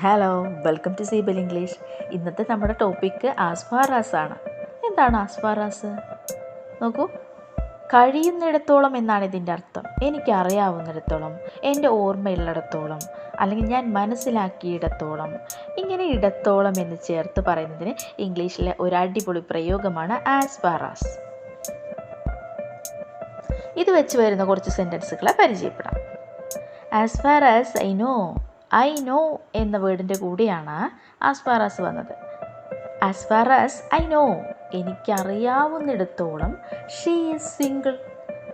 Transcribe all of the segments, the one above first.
Hello, welcome to സീബൽ English. ഇന്നത്തെ നമ്മുടെ ടോപ്പിക്ക് ആസ്ഫാറാസ് ആണ്. എന്താണ് ആസ്ഫാറാസ്? നോക്കൂ, കഴിയുന്നിടത്തോളം എന്നാണ് ഇതിൻ്റെ അർത്ഥം. എനിക്കറിയാവുന്നിടത്തോളം, എൻ്റെ ഓർമ്മയുള്ളിടത്തോളം, അല്ലെങ്കിൽ ഞാൻ മനസ്സിലാക്കിയിടത്തോളം, ഇങ്ങനെ ഇടത്തോളം എന്ന് ചേർത്ത് പറയുന്നതിന് ഇംഗ്ലീഷിലെ ഒരു അടിപൊളി പ്രയോഗമാണ് ആസ്ഫാറാസ്. ഇത് വെച്ച് വരുന്ന കുറച്ച് സെൻറ്റൻസുകളെ പരിചയപ്പെടാം. As far as I know എന്ന വേർഡിൻ്റെ കൂടെയാണ് ആസ്ഫാറാസ് വന്നത്. As far as I know, എനിക്കറിയാവുന്നിടത്തോളം, ഷീ ഈസ് സിംഗിൾ,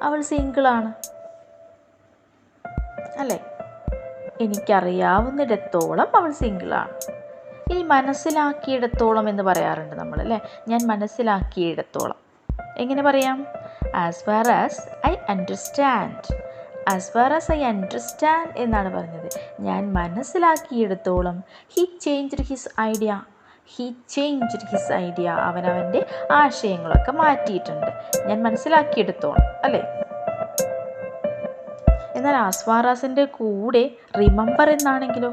അവൾ സിംഗിളാണ് അല്ലേ? എനിക്കറിയാവുന്നിടത്തോളം അവൾ സിംഗിളാണ്. ഇനി മനസ്സിലാക്കിയിടത്തോളം എന്ന് പറയാറുണ്ട് നമ്മൾ അല്ലേ? ഞാൻ മനസ്സിലാക്കിയിടത്തോളം എങ്ങനെ പറയാം? As far as I understand. As far as I understand എന്നാണ് പറഞ്ഞത്. ഞാൻ മനസ്സിലാക്കിയിടത്തോളം, ഹി ചേഞ്ച്ഡ് ഹിസ് ഐഡിയ. അവനവൻ്റെ ആശയങ്ങളൊക്കെ മാറ്റിയിട്ടുണ്ട്. ഞാൻ മനസ്സിലാക്കിയെടുത്തോളം അല്ലേ? എന്നാൽ ആസ് ഫാർ ആസിൻ്റെ കൂടെ റിമെമ്പർ എന്നാണെങ്കിലോ?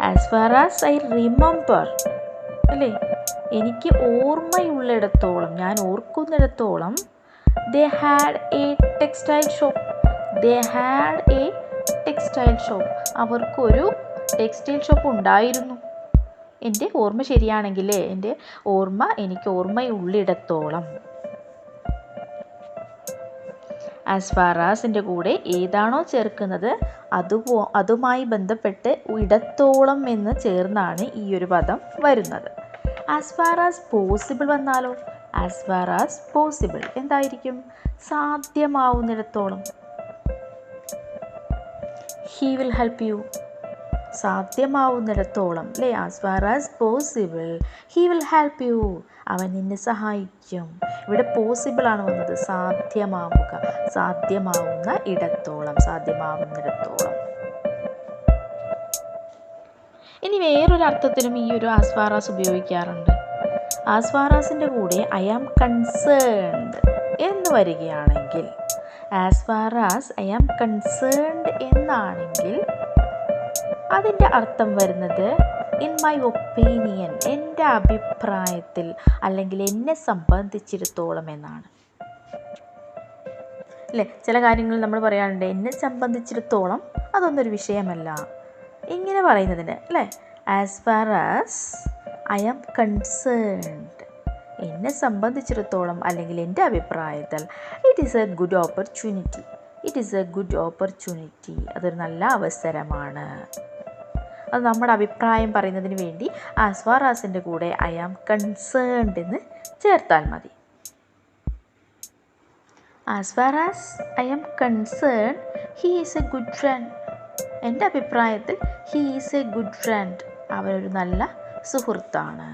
As far as I remember അല്ലേ? എനിക്ക് ഓർമ്മയുള്ളിടത്തോളം, ഞാൻ ഓർക്കുന്നിടത്തോളം, they had a textile shop. അവർക്കൊരു ടെക്സ്റ്റൈൽ ഷോപ്പ് ഉണ്ടായിരുന്നു. എൻ്റെ ഓർമ്മ ശരിയാണെങ്കിലേ, എനിക്ക് ഓർമ്മയുള്ളിടത്തോളം. ആസ് ഫാർ ആസിൻ്റെ കൂടെ ഏതാണോ ചേർക്കുന്നത് അതുമായി ബന്ധപ്പെട്ട് ഇടത്തോളം എന്ന് ചേർന്നാണ് ഈ ഒരു പദം വരുന്നത്. ആസ് ഫാർ ആസ് പോസിബിൾ വന്നാലോ? ആസ് ഫാർ ആസ് പോസിബിൾ എന്തായിരിക്കും? സാധ്യമാവുന്നിടത്തോളം. ഹി വിൽ ഹെൽപ്പ് യു, സാധ്യമാവുന്നിടത്തോളം അല്ലേ? As far as possible, he will help you, അവൻ നിന്നെ സഹായിക്കും. ഇവിടെ പോസിബിൾ ആണ് വന്നത്, സാധ്യമാവുക, സാധ്യമാവുന്ന ഇടത്തോളം, സാധ്യമാവുന്നിടത്തോളം. ഇനി വേറൊരു അർത്ഥത്തിലും ഈ ഒരു ആസ് ഫാർ ആസ് ഉപയോഗിക്കാറുണ്ട്. ആസ് ഫാർ ആസിൻ്റെ കൂടെ ഐ ആം കൺസേൺഡ് എന്ന് വരികയാണെങ്കിൽ, as far as I am concerned എന്നാണെങ്കിൽ അതിൻ്റെ അർത്ഥം വരുന്നത് ഇൻ മൈ ഒപ്പീനിയൻ, എൻ്റെ അഭിപ്രായത്തിൽ, അല്ലെങ്കിൽ എന്നെ സംബന്ധിച്ചിടത്തോളം എന്നാണ് അല്ലേ? ചില കാര്യങ്ങൾ നമ്മൾ പറയാറുണ്ട്, എന്നെ സംബന്ധിച്ചിടത്തോളം അതൊന്നൊരു വിഷയമല്ല, ഇങ്ങനെ പറയുന്നതിന് അല്ലേ? As far as I am concerned, എന്നെ സംബന്ധിച്ചിടത്തോളം, അല്ലെങ്കിൽ എൻ്റെ അഭിപ്രായത്തിൽ, it is a good opportunity, അതൊരു നല്ല അവസരമാണ്. അത് നമ്മുടെ അഭിപ്രായം പറയുന്നതിന് വേണ്ടി ആസ് ഫാർ ആസിൻ്റെ കൂടെ ഐ ആം കൺസേൺഡ് എന്ന് ചേർത്താൽ മതി. As far as I am concerned, he is a good friend. എൻ്റെ അഭിപ്രായത്തിൽ he is a good friend, അവനൊരു നല്ല സുഹൃത്താണ്.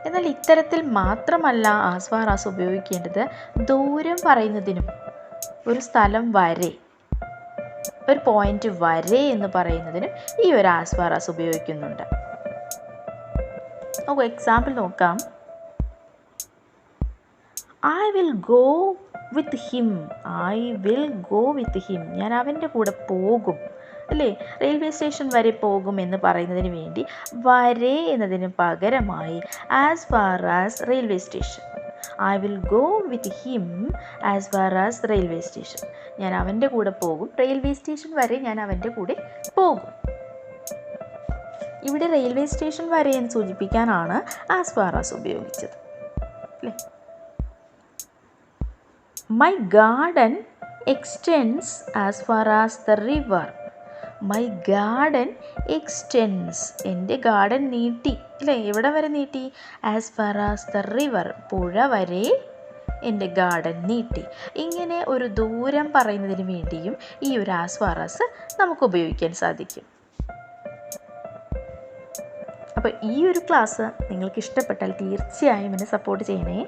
എന്നാൽ ഇത്തരത്തിൽ മാത്രമല്ല ആസ് ഫാർ ആസ് ഉപയോഗിക്കേണ്ടത്. ദൂരം പറയുന്നതിനും, ഒരു സ്ഥലം വരെ, ഒരു പോയിന്റ് വരെ എന്ന് പറയുന്നതിനും ഈ ഒരു ആസ് ഫാർ ആസ് ഉപയോഗിക്കുന്നുണ്ട്. നമുക്ക് എക്സാമ്പിൾ നോക്കാം. I will go with him, ഞാൻ അവൻ്റെ കൂടെ പോകും അല്ലേ? റെയിൽവേ സ്റ്റേഷൻ വരെ പോകും എന്ന് പറയുന്നതിന് വേണ്ടി വരെ എന്നതിന് പകരമായി as far as railway station. I will go with him as far as railway station. ഞാൻ അവൻ്റെ കൂടെ പോകും, റെയിൽവേ സ്റ്റേഷൻ വരെ ഞാൻ അവൻ്റെ കൂടെ പോകും. ഇവിടെ റെയിൽവേ സ്റ്റേഷൻ വരെ എന്ന് സൂചിപ്പിക്കാനാണ് ആസ് ഫാർ ആസ് ഉപയോഗിച്ചത് അല്ലേ? My garden extends as far as the river. My garden extends, എൻ്റെ ഗാർഡൻ നീട്ടി അല്ലേ? എവിടെ വരെ നീട്ടി? As far as the river, പുഴ വരെ എൻ്റെ ഗാർഡൻ നീട്ടി. ഇങ്ങനെ ഒരു ദൂരം പറയുന്നതിന് വേണ്ടിയും ഈ ഒരു ആസ് ഫാർ ആസ് നമുക്ക് ഉപയോഗിക്കാൻ സാധിക്കും. അപ്പോൾ ഈ ഒരു ക്ലാസ് നിങ്ങൾക്ക് ഇഷ്ടപ്പെട്ടാൽ തീർച്ചയായും എന്നെ സപ്പോർട്ട് ചെയ്യണേ.